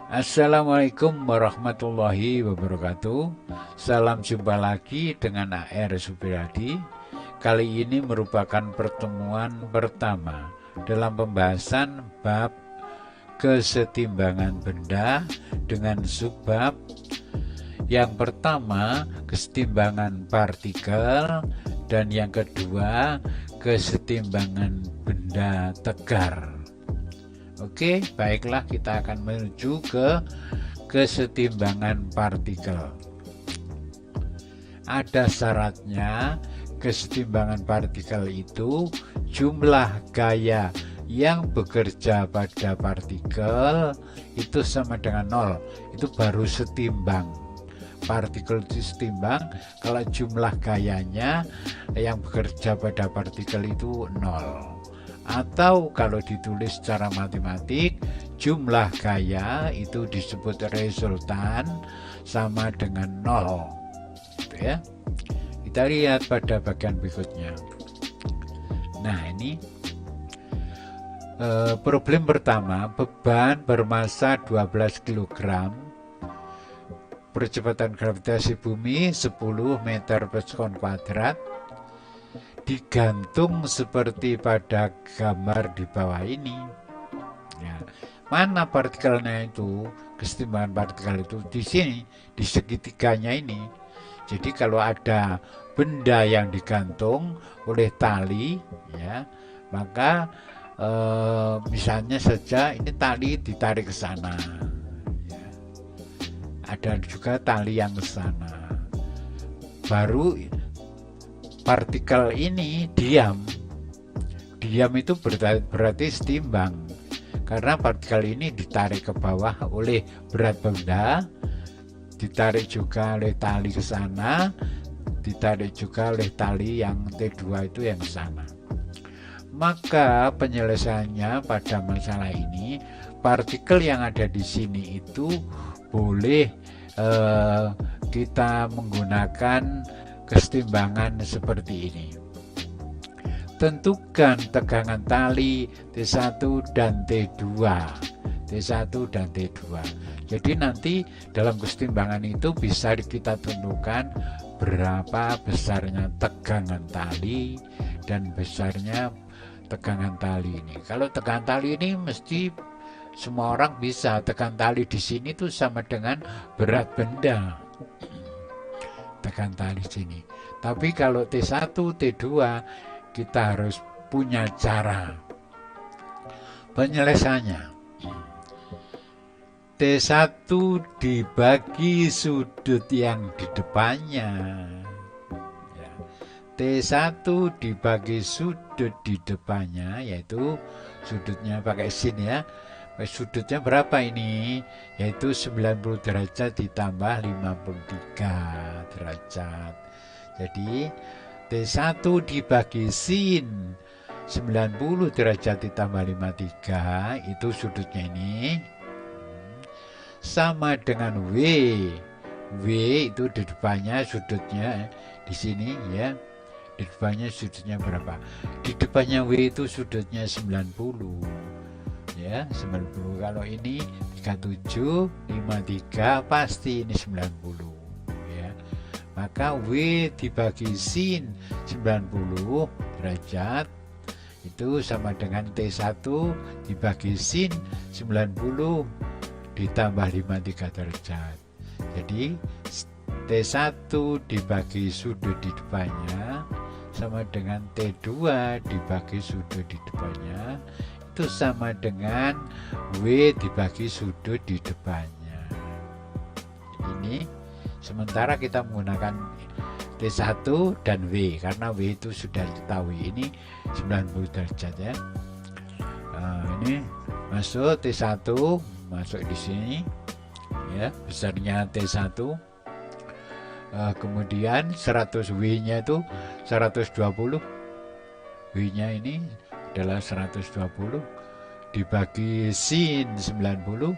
Assalamualaikum warahmatullahi wabarakatuh. Salam jumpa lagi dengan AR Supiradi. Kali ini merupakan pertemuan pertama dalam pembahasan bab kesetimbangan benda dengan subbab. Yang pertama, kesetimbangan partikel, dan yang kedua, kesetimbangan benda tegar. Oke, baiklah, kita akan menuju ke kesetimbangan partikel. Ada syaratnya. Kesetimbangan partikel itu jumlah gaya yang bekerja pada partikel itu sama dengan 0. Itu baru setimbang. Partikel itu setimbang kalau jumlah gayanya yang bekerja pada partikel itu 0. Atau kalau ditulis secara matematik, jumlah gaya itu disebut resultan sama dengan 0. Gitu ya. Kita lihat pada bagian berikutnya. Nah, ini problem pertama, beban bermasa 12 kg, percepatan gravitasi bumi 10 meter per sekon kuadrat, digantung seperti pada gambar di bawah ini. Ya, mana partikelnya itu? Kesetimbangan partikel itu di sini, di segitiganya ini. Jadi kalau ada benda yang digantung oleh tali, ya, maka misalnya saja ini tali ditarik ke sana. Ya. Ada juga tali yang ke sana. Baru partikel ini diam itu berarti setimbang, karena partikel ini ditarik ke bawah oleh berat benda, ditarik juga oleh tali ke sana, ditarik juga oleh tali yang T2 itu yang ke sana. Maka penyelesaiannya pada masalah ini, partikel yang ada di sini itu boleh kita menggunakan kesetimbangan seperti ini. Tentukan tegangan tali T1 dan T2. T1 dan T2. Jadi nanti dalam kesetimbangan itu bisa kita tentukan berapa besarnya tegangan tali dan besarnya tegangan tali ini. Kalau tegangan tali ini mesti semua orang bisa. Tegangan tali di sini tuh sama dengan berat benda. Tegangan tali sini. Tapi kalau T1, T2 kita harus punya cara penyelesaiannya. T1 dibagi sudut yang di depannya. Ya. T1 dibagi sudut di depannya, yaitu sudutnya pakai sin ya. Sudutnya berapa ini? Yaitu 90 derajat ditambah 53 derajat. Jadi T1 dibagi sin 90 derajat ditambah 53, itu sudutnya ini sama dengan W. W itu di depannya sudutnya di sini ya. Di depannya sudutnya berapa? Di depannya W itu sudutnya 90. Ya, 90. Kalau ini 37, 53 pasti ini 90 ya. Maka W dibagi sin 90 derajat itu sama dengan T1 dibagi sin 90 ditambah 53 derajat. Jadi T1 dibagi sudut di depannya sama dengan T2 dibagi sudut di depannya, itu sama dengan W dibagi sudut di depannya. Ini sementara kita menggunakan T1 dan W, karena W itu sudah diketahui ini 90 derajat ya. Nah, ini masuk T1, masuk di sini ya, besarnya T1. Kemudian 100 W nya itu 120, W nya ini adalah 120 dibagi sin 90.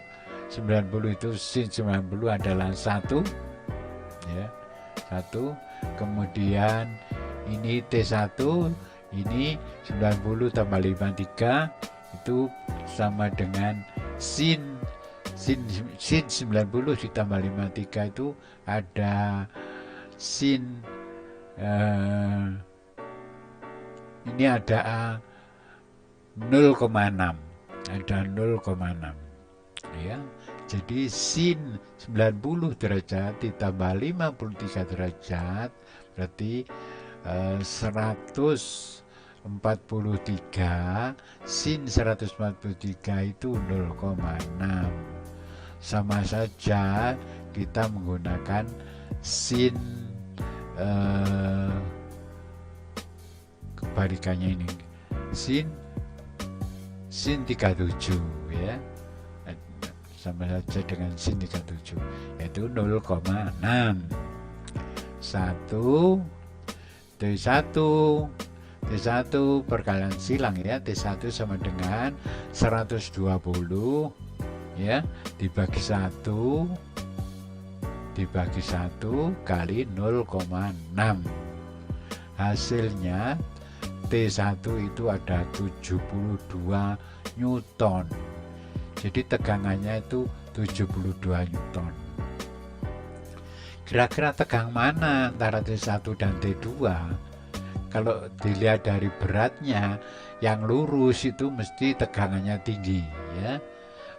90 itu sin 90 adalah 1 ya, 1. Kemudian ini T1, ini 90 tambah 53 itu sama dengan sin sin 90 ditambah 53 itu ada sin ini ada 0,6, ada 0,6 ya. Jadi sin 90 derajat ditambah 53 derajat berarti 143, sin 143 itu 0,6. Sama saja kita menggunakan sin kebalikannya ini, sin 37 ya, sama saja dengan sin 37 yaitu 0,6. 1 T1 perkalian silang ya, T1 sama dengan 120 ya dibagi 1 kali 0,6. Hasilnya T1 itu ada 72 Newton. Jadi tegangannya itu 72 Newton. Kira-kira tegang mana antara T1 dan T2? Kalau dilihat dari beratnya, yang lurus itu mesti tegangannya tinggi ya.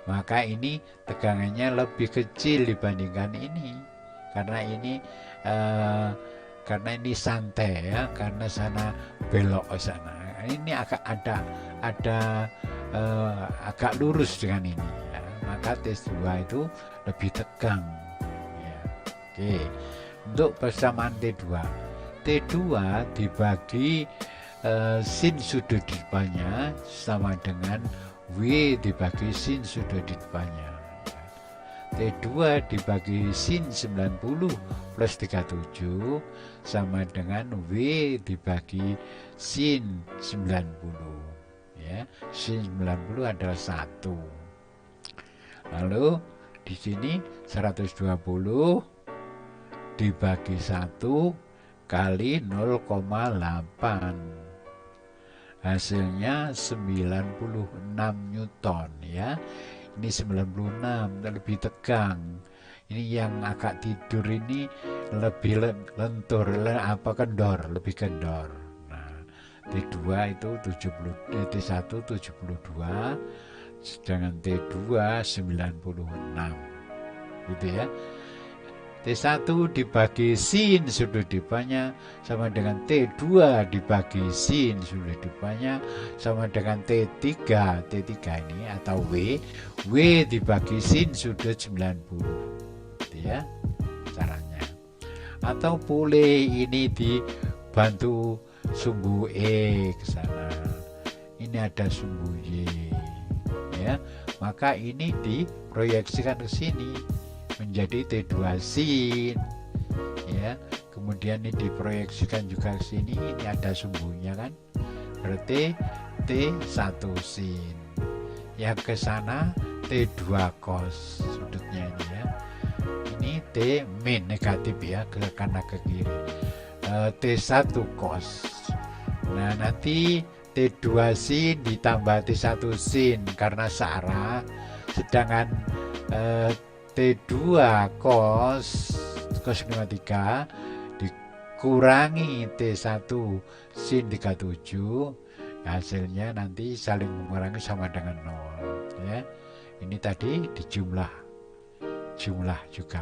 Maka ini tegangannya lebih kecil dibandingkan ini. Karena ini santai ya, karena sana belok ke sana. Ini agak lurus dengan ini ya. Maka T2 itu lebih tegang ya. Oke, untuk persamaan T2 dibagi sin sudut di depannya sama dengan W dibagi sin sudut di depannya. T2 dibagi sin 90 plus 37 sama dengan W dibagi sin 90 ya. Sin 90 adalah 1. Lalu di sini 120 dibagi 1 kali 0,8, hasilnya 96 Newton ya. Ini 96 lebih tegang. Ini yang agak tidur ini lebih lentur, lebih kendor. Nah, T2 itu T1 72 sedangkan T2 96 gitu ya. T1 dibagi sin sudut depannya sama dengan T2 dibagi sin sudut depannya sama dengan T3 ini atau W dibagi sin sudut 90 gitu ya caranya. Atau boleh ini dibantu sumbu E ke sana, ini ada sumbu Y ya, maka ini diproyeksikan ke sini menjadi T2 sin ya, kemudian ini diproyeksikan juga ke sini, ini ada sumbunya kan, berarti T1 sin yang ke sana T2 cos sudutnya ini ya, ini T min negatif ya ke kanan ke kiri, T1 cos. Nah nanti T2 sin ditambah T1 sin karena searah, sedangkan T2 cos 53 dikurangi T1 sin 37, hasilnya nanti saling mengurangi sama dengan 0 ya. Ini tadi dijumlah juga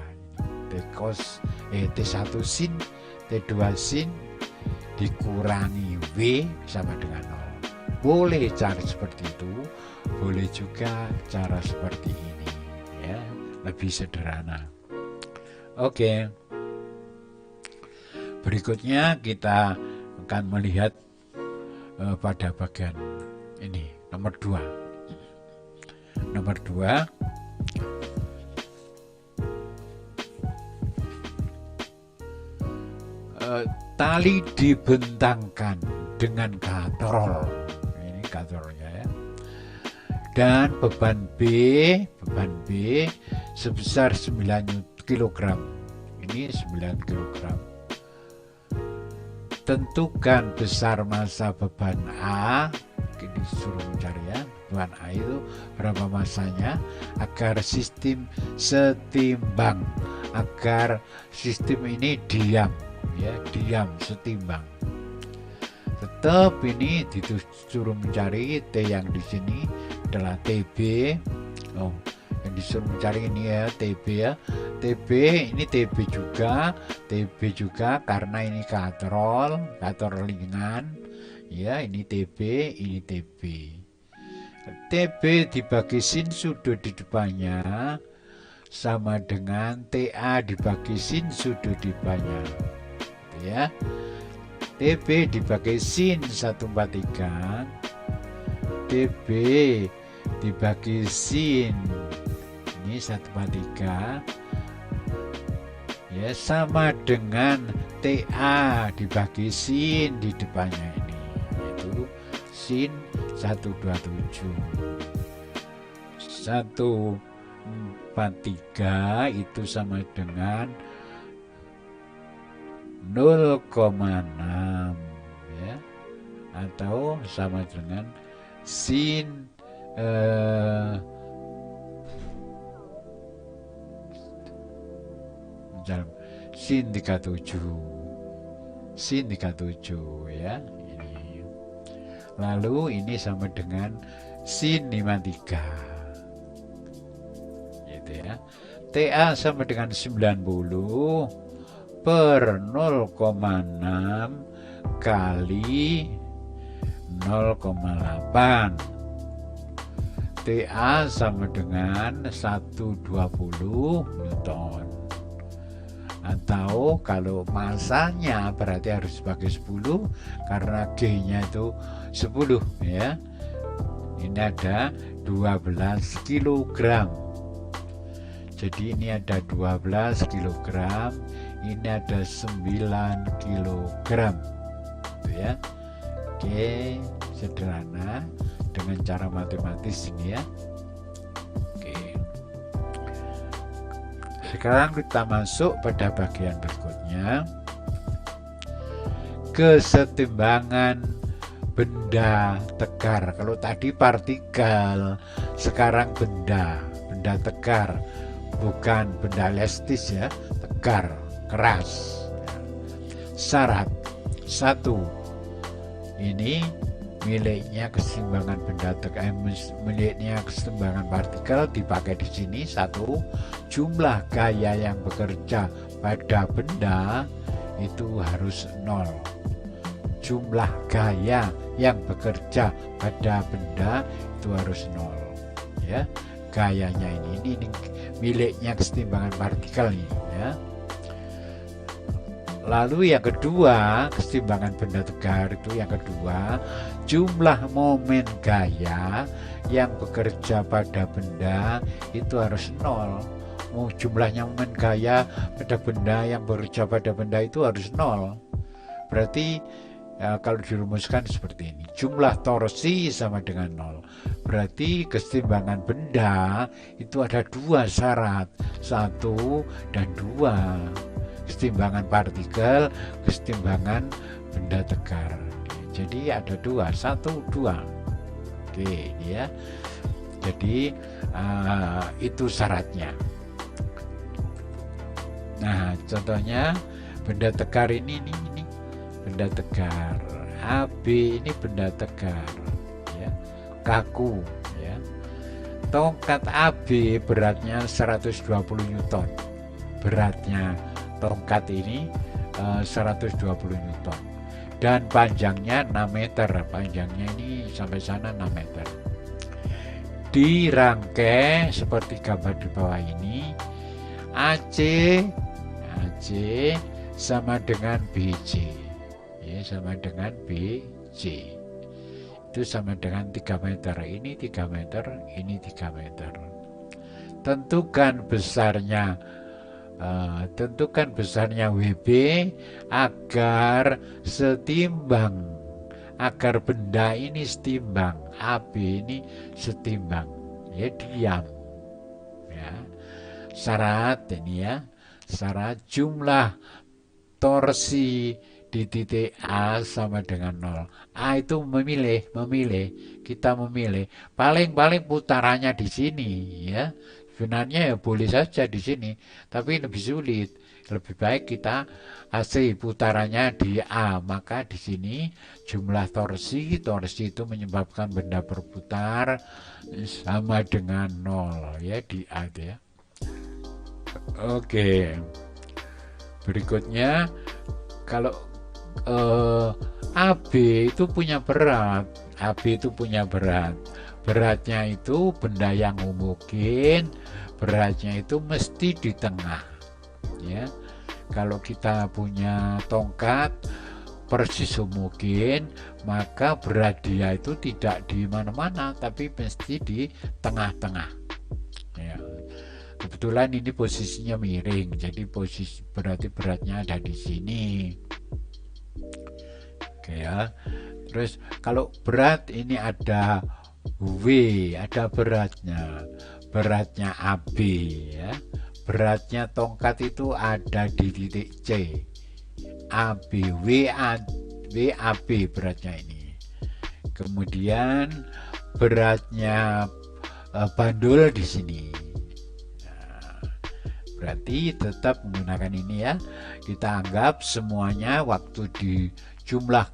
T1 sin T2 sin dikurangi W sama dengan 0. Boleh cara seperti itu, boleh juga cara seperti ini ya, lebih sederhana. Oke. Berikutnya kita akan melihat pada bagian ini nomor 2. Nomor 2, tali dibentangkan dengan katrol. Ini katrolnya ya. Dan beban B sebesar 9 kg. Ini 9 kg. Tentukan besar massa beban A. Ini disuruh mencari ya. satuan A itu berapa masanya, agar sistem setimbang, agar sistem ini diam, ya, diam, setimbang. Tetap ini disuruh mencari T yang di sini adalah TB. Yang disuruh mencari ini ya TB ya. TB ini TB juga karena ini katrol ringan. Ya, ini TB, ini TB. TB dibagi sin sudut di depannya sama dengan TA dibagi sin sudut di depannya. Ya. TB dibagi sin 1/3, TB dibagi sin ini 1/3, ya, sama dengan TA dibagi sin di depannya ini, yaitu sin 1/27. 1/3 itu sama dengan 0,6, ya, atau sama dengan sin sin 37 ya ini. Lalu ini sama dengan sin 53 gitu ya. TA sama dengan 90 per 0,6 kali 0,8. TA sama dengan 120 Newton. Atau kalau masanya berarti harus pakai 10 karena G-nya itu 10 ya. Ini ada 12 kg. Jadi ini ada 12 kg, ini ada 9 kg. Gitu ya. Oke, sederhana dengan cara matematis ini ya. Oke. Sekarang kita masuk pada bagian berikutnya. Kesetimbangan benda tegar. Kalau tadi partikel, sekarang benda tegar, bukan benda elastis ya, tegar, keras. Syarat 1. Ini miliknya kesetimbangan benda tegar, miliknya kesetimbangan partikel dipakai di sini. 1. Jumlah gaya yang bekerja pada benda itu harus 0. Jumlah gaya yang bekerja pada benda itu harus 0 ya. Gayanya ini miliknya kesetimbangan partikel ini ya. Lalu yang kedua, kesetimbangan benda tegar itu yang kedua, jumlah momen gaya yang bekerja pada benda itu harus 0. Jumlahnya momen gaya pada benda yang bekerja pada benda itu harus 0. Berarti ya, kalau dirumuskan seperti ini, jumlah torsi sama dengan 0. Berarti kesetimbangan benda itu ada 2 syarat, 1 dan 2. Kesetimbangan partikel, kesetimbangan benda tegar. Jadi ada 2, 1, 2. Oke ya. Jadi itu syaratnya. Nah, contohnya benda tegar ini benda tegar. AB ini benda tegar ya. Kaku ya. Tongkat AB beratnya 120 Newton. Beratnya tongkat ini 120 Newton dan panjangnya 6 meter. Panjangnya ini sampai sana 6 meter. Dirangkai seperti gambar di bawah ini. AC sama dengan BC ya, sama dengan BC itu sama dengan 3 meter. Ini 3 meter, ini 3 meter. Tentukan besarnya WB agar setimbang, agar benda ini setimbang, AB ini setimbang ya, diam ya. Syarat ini ya, syarat jumlah torsi di titik A sama dengan 0. A itu memilih, kita memilih. Paling-paling putarannya di sini ya. Sebenarnya ya boleh saja di sini, tapi lebih sulit. Lebih baik kita AC putarannya di A, maka di sini jumlah torsi itu menyebabkan benda berputar sama dengan 0 ya di A itu ya. Oke. Berikutnya kalau AB itu punya berat. AB itu punya berat. Beratnya itu benda yang mungkin, beratnya itu mesti di tengah. Ya. Kalau kita punya tongkat persis mungkin, maka berat dia itu tidak di mana-mana, tapi mesti di tengah-tengah. Ya. Kebetulan ini posisinya miring, jadi posisi berarti beratnya ada di sini. Oke ya. Terus kalau berat ini ada W, ada beratnya AB ya. Beratnya tongkat itu ada di titik C. AB, WAB beratnya ini. Kemudian beratnya bandul di sini. Nah, berarti tetap menggunakan ini ya. Kita anggap semuanya waktu di jumlah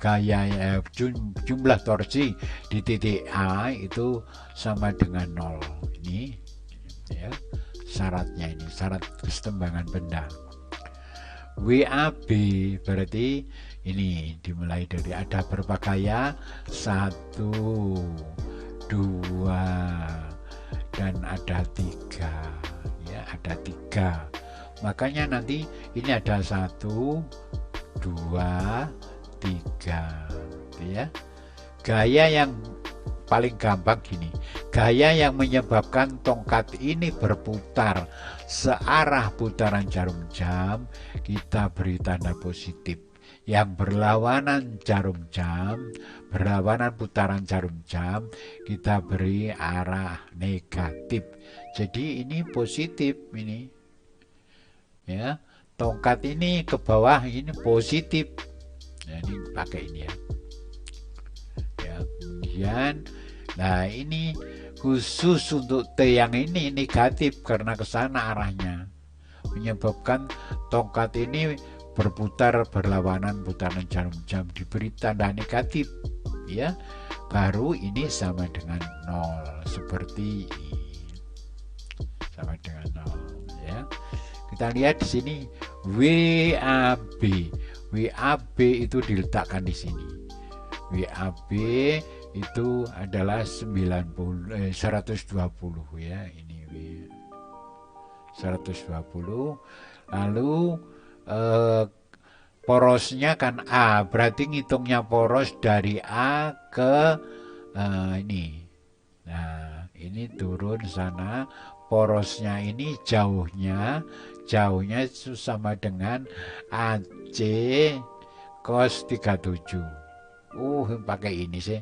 jumlah torsi di titik A itu sama dengan 0. Ini ya. Syaratnya ini, syarat kesetimbangan benda. WAB berarti ini dimulai dari ada berapa gaya, 1, 2, dan ada 3 ya, ada 3. Makanya nanti ini ada 1, 2, 3 ya. Gaya yang paling gampang gini, gaya yang menyebabkan tongkat ini berputar searah putaran jarum jam kita beri tanda positif. Yang berlawanan putaran jarum jam kita beri arah negatif. Jadi ini positif ini ya, tongkat ini ke bawah ini positif. Nah, ini pakai ini ya. Kemudian nah ini khusus untuk T yang ini negatif karena ke sana arahnya, menyebabkan tongkat ini berputar berlawanan putaran jarum jam diberi tanda negatif ya, baru ini sama dengan 0 seperti ini, sama dengan 0 ya. Kita lihat di sini WAB itu diletakkan di sini. WAB itu adalah 120 ya, ini 120. Lalu porosnya kan A, berarti ngitungnya poros dari A ke ini. Nah, ini turun sana, porosnya ini jauhnya itu sama dengan AC cos 37. Pakai ini sih.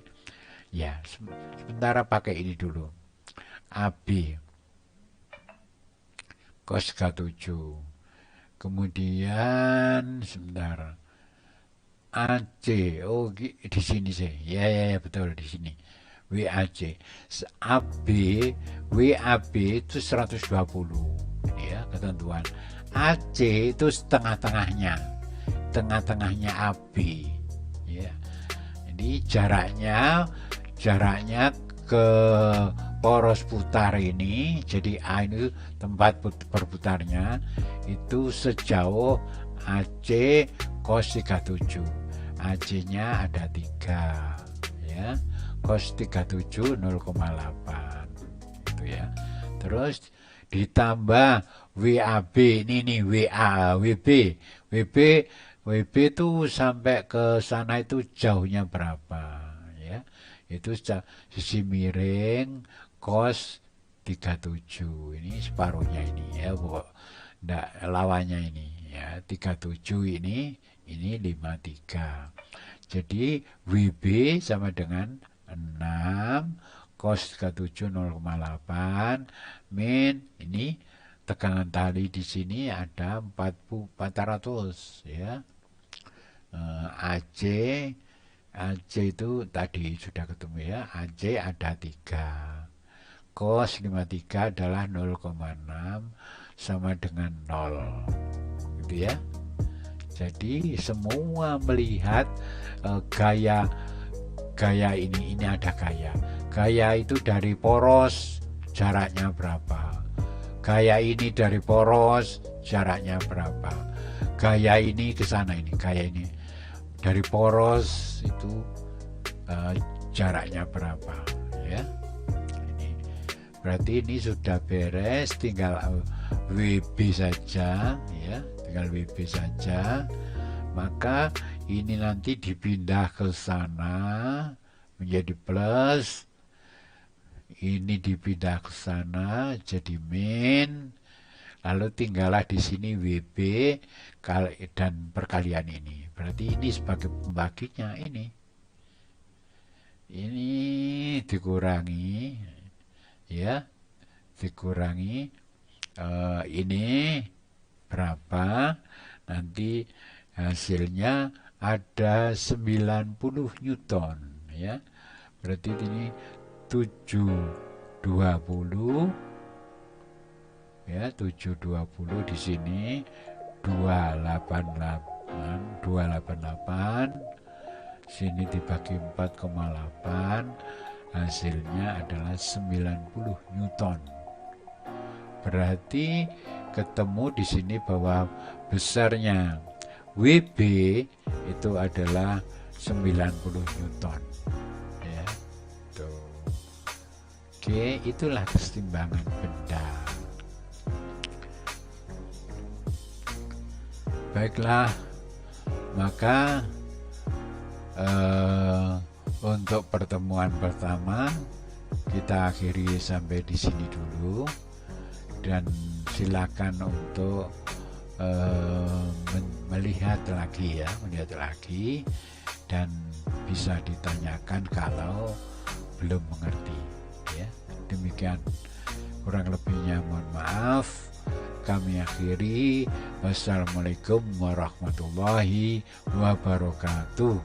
Ya, sementara pakai ini dulu. AB cos 37. Kemudian sebentar. AC. Di sini sih. Ya, betul di sini. WAC. WAB itu 120. Ya, ketentuan. AC itu tengah-tengahnya AB. Ya. Jadi jaraknya ke poros putar ini, jadi A ini tempat berputarnya itu sejauh AC cos 37. AC nya ada 3 ya, cos 37 0,8 itu ya. Terus ditambah WAB ini nih, WB itu sampai ke sana itu jauhnya berapa ya, itu sisi miring cos 37, ini separuhnya ini ya, lawannya ini ya, 37 ini 53. Jadi WB sama dengan 6 cos 37 0,8 min ini tekanan tali di sini ada 400 ya. AC. AC itu tadi sudah ketemu ya. AC ada 3. Cos 53 adalah 0,6 sama dengan 0. Gitu ya. Jadi semua melihat gaya ini ada gaya. Gaya itu dari poros jaraknya berapa. Gaya ini dari poros jaraknya berapa. Gaya ini ke sana ini. Gaya ini dari poros itu jaraknya berapa ya. Ini berarti ini sudah beres, tinggal WB saja ya, tinggal WB saja. Maka ini nanti dipindah ke sana menjadi plus, ini dipindah ke sana jadi min, lalu tinggallah di sini WB dan perkalian ini. Berarti ini sebagai pembaginya ini dikurangi ya, dikurangi ini berapa, nanti hasilnya ada 90 Newton ya. Berarti ini 720 ya, 720 di sini 288 sini dibagi 4,8, hasilnya adalah 90 Newton. Berarti ketemu di sini bahwa besarnya WB itu adalah 90 Newton ya. Tuh. Oke, itulah kesetimbangan benda. Baiklah, maka untuk pertemuan pertama kita akhiri sampai di sini dulu, dan silakan untuk melihat lagi dan bisa ditanyakan kalau belum mengerti ya. Demikian, kurang lebihnya mohon maaf. Kami akhiri. Wassalamualaikum warahmatullahi wabarakatuh.